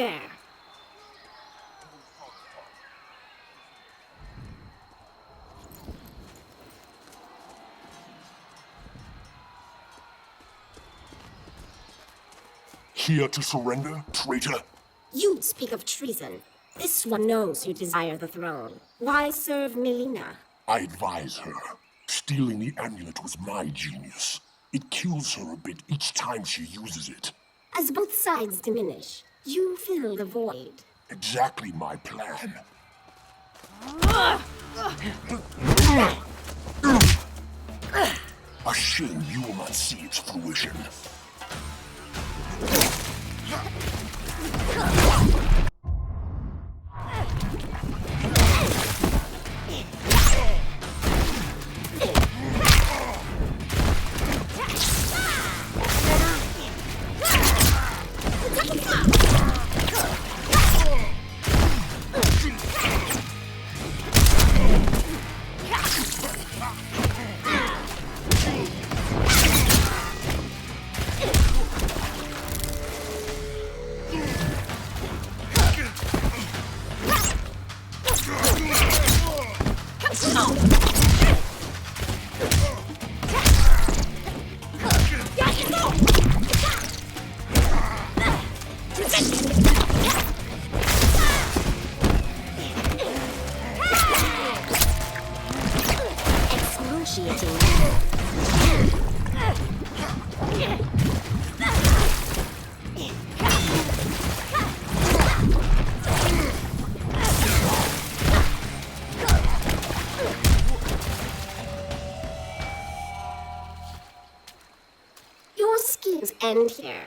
there. Here to surrender, traitor? You speak of treason. This one knows you desire the throne. Why serve Melina? I advise her. Stealing the amulet was my genius. It kills her a bit each time she uses it. As both sides diminish, you fill the void. Exactly my plan. A shame you will not see its fruition. Your schemes end here.